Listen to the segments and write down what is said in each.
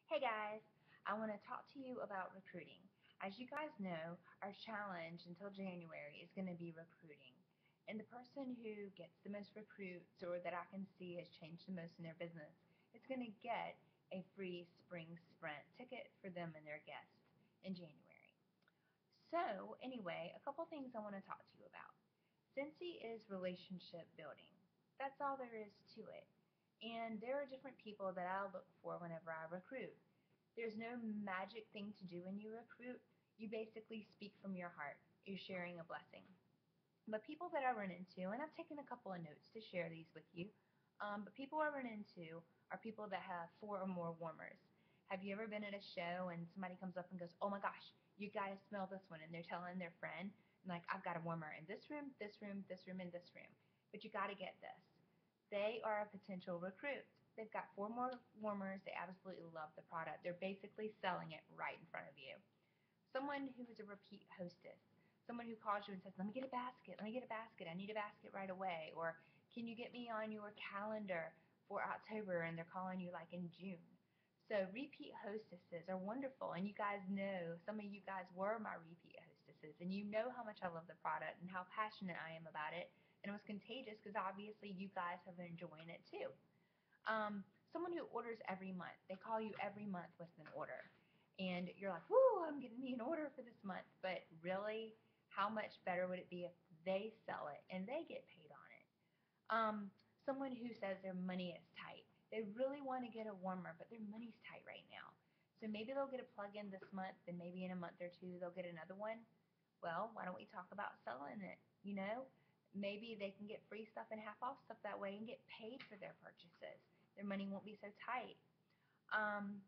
Hey guys, I want to talk to you about recruiting. As you guys know, our challenge until January is going to be recruiting. And the person who gets the most recruits or that I can see has changed the most in their business is going to get a free spring sprint ticket for them and their guests in January. So, anyway, a couple things I want to talk to you about. Cincy is relationship building. That's all there is to it. And there are different people that I look for whenever I recruit. There's no magic thing to do when you recruit. You basically speak from your heart. You're sharing a blessing. But people that I run into, and I've taken a couple of notes to share these with you, but people I run into are people that have four or more warmers. Have you ever been at a show and somebody comes up and goes, "Oh my gosh, you gotta smell this one," and they're telling their friend, like, "I've got a warmer in this room, this room, this room, and this room, but you gotta get this." They are a potential recruit. They've got four more warmers. They absolutely love the product. They're basically selling it right in front of you. Someone who is a repeat hostess, someone who calls you and says, "Let me get a basket, let me get a basket, I need a basket right away," or "Can you get me on your calendar for October?" and they're calling you like in June. So repeat hostesses are wonderful, and you guys know, some of you guys were my repeat hostesses, and you know how much I love the product and how passionate I am about it, and it was contagious because obviously you guys have been enjoying it too. Someone who orders every month. They call you every month with an order. And you're like, "Woo, I'm getting me an order for this month." But really, how much better would it be if they sell it and they get paid on it? Someone who says their money is tight. They really want to get a warmer, but their money's tight right now. So maybe they'll get a plug-in this month, and maybe in a month or two they'll get another one. Well, why don't we talk about selling it? You know, maybe they can get free stuff and half off stuff that way and get paid for their purchases. Their money won't be so tight. Um,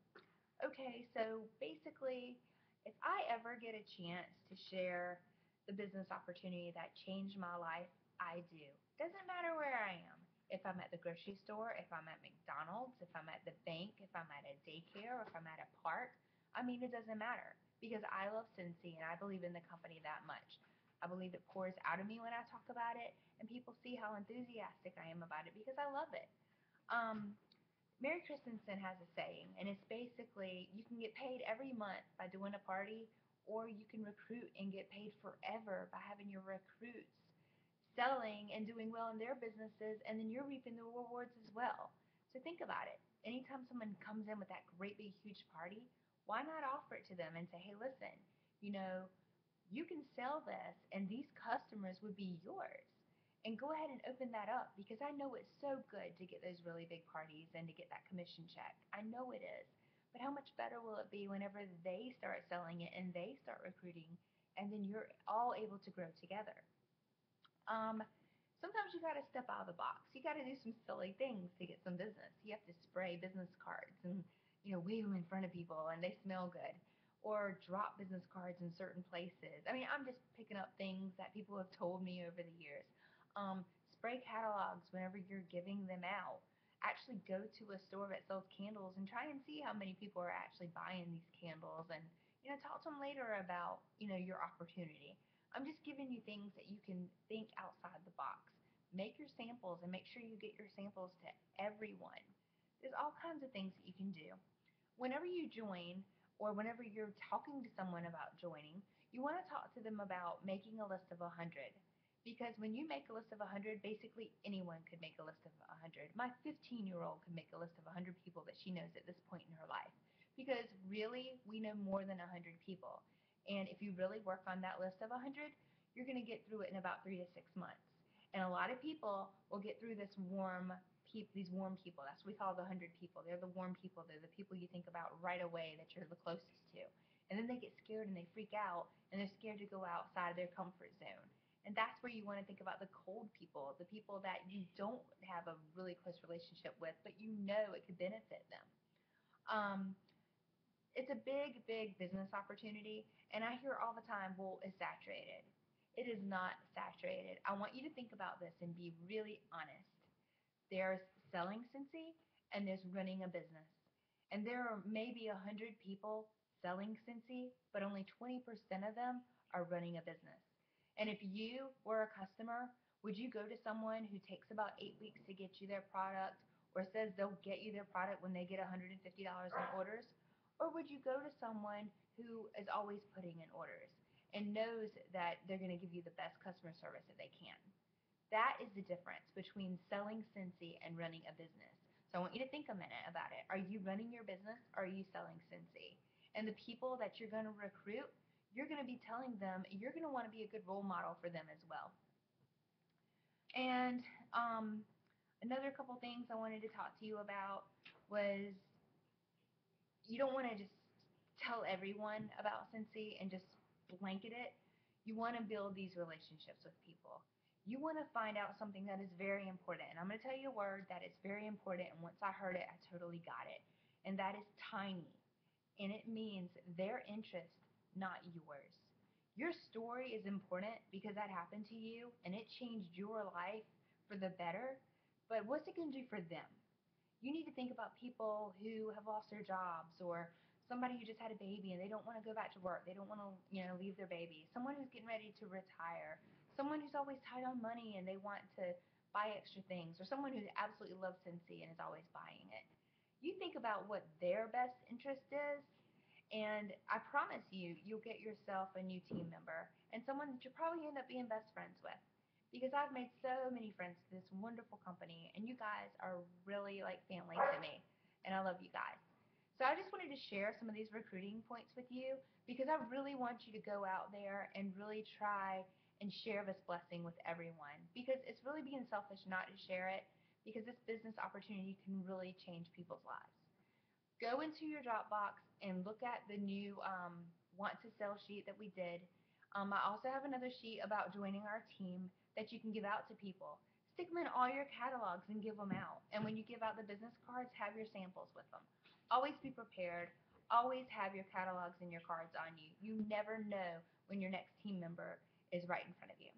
okay, so basically, if I ever get a chance to share the business opportunity that changed my life, I do. Doesn't matter where I am. If I'm at the grocery store, if I'm at McDonald's, if I'm at the bank, if I'm at a daycare, or if I'm at a park, I mean, it doesn't matter because I love Cincy and I believe in the company that much. I believe it pours out of me when I talk about it, and people see how enthusiastic I am about it because I love it. Um, Mary Christensen has a saying, and it's basically you can get paid every month by doing a party, or you can recruit and get paid forever by having your recruits selling and doing well in their businesses, and then you're reaping the rewards as well. So think about it. Anytime someone comes in with that great big huge party, why not offer it to them and say, "Hey, listen, you know, you can sell this and these customers would be yours." And go ahead and open that up because I know it's so good to get those really big parties and to get that commission check. I know it is. But how much better will it be whenever they start selling it and they start recruiting and then you're all able to grow together? Um, Sometimes you got to step out of the box. You got to do some silly things to get some business. You have to spray business cards and wave them in front of people and they smell good, or drop business cards in certain places. I mean, I'm just picking up things that people have told me over the years. Spray catalogs whenever you're giving them out. Actually, go to a store that sells candles and try and see how many people are actually buying these candles, and talk to them later about your opportunity. I'm just giving you things that you can think outside the box. Make your samples and make sure you get your samples to everyone. There's all kinds of things that you can do. Whenever you join, or whenever you're talking to someone about joining, you want to talk to them about making a list of 100. Because when you make a list of 100, basically anyone could make a list of 100. My 15-year-old could make a list of 100 people that she knows at this point in her life. Because really, we know more than 100 people. And if you really work on that list of 100, you're going to get through it in about 3 to 6 months. And a lot of people will get through these warm people. That's what we call the 100 people. They're the warm people. They're the people you think about right away that you're the closest to. And then they get scared and they freak out and they're scared to go outside of their comfort zone. And that's where you want to think about the cold people, the people that you don't have a really close relationship with, but you know it could benefit them. Um, it's a big, big business opportunity, and I hear all the time, "Well, it's saturated." It is not saturated. I want you to think about this and be really honest. There's selling Cincy and there's running a business. And there are maybe 100 people selling Cincy, but only 20% of them are running a business. And if you were a customer, would you go to someone who takes about 8 weeks to get you their product, or says they'll get you their product when they get $150 in orders? Or would you go to someone who is always putting in orders and knows that they're going to give you the best customer service that they can? That is the difference between selling Scentsy and running a business. So I want you to think a minute about it. Are you running your business or are you selling Scentsy? And the people that you're going to recruit, you're going to be telling them, you're going to want to be a good role model for them as well. And another couple things I wanted to talk to you about was you don't want to just tell everyone about Scentsy and just blanket it. You want to build these relationships with people. You want to find out something that is very important. And I'm going to tell you a word that is very important. And once I heard it, I totally got it. And that is tiny. And it means their interest, not yours. Your story is important because that happened to you and it changed your life for the better. But what's it going to do for them? You need to think about people who have lost their jobs or somebody who just had a baby and they don't want to go back to work. They don't want to, leave their baby. Someone who's getting ready to retire. Someone who's always tight on money and they want to buy extra things, or someone who absolutely loves Scentsy and is always buying it. You think about what their best interest is, and I promise you, you'll get yourself a new team member and someone that you'll probably end up being best friends with. Because I've made so many friends to this wonderful company, and you guys are really like family to me, and I love you guys. So I just wanted to share some of these recruiting points with you because I really want you to go out there and really try and share this blessing with everyone because it's really being selfish not to share it because this business opportunity can really change people's lives. Go into your Dropbox and look at the new want to sell sheet that we did. I also have another sheet about joining our team that you can give out to people. Stick them in all your catalogs and give them out. And when you give out the business cards, have your samples with them. Always be prepared. Always have your catalogs and your cards on you. You never know when your next team member is right in front of you.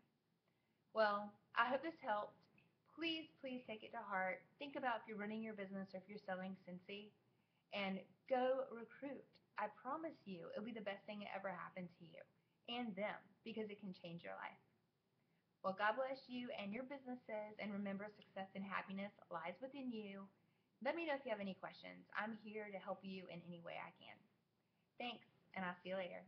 Well, I hope this helped. Please, please take it to heart. Think about if you're running your business or if you're selling Scentsy and go recruit. I promise you, it'll be the best thing that ever happened to you and them because it can change your life. Well, God bless you and your businesses, and remember, success and happiness lies within you. Let me know if you have any questions. I'm here to help you in any way I can. Thanks, and I'll see you later.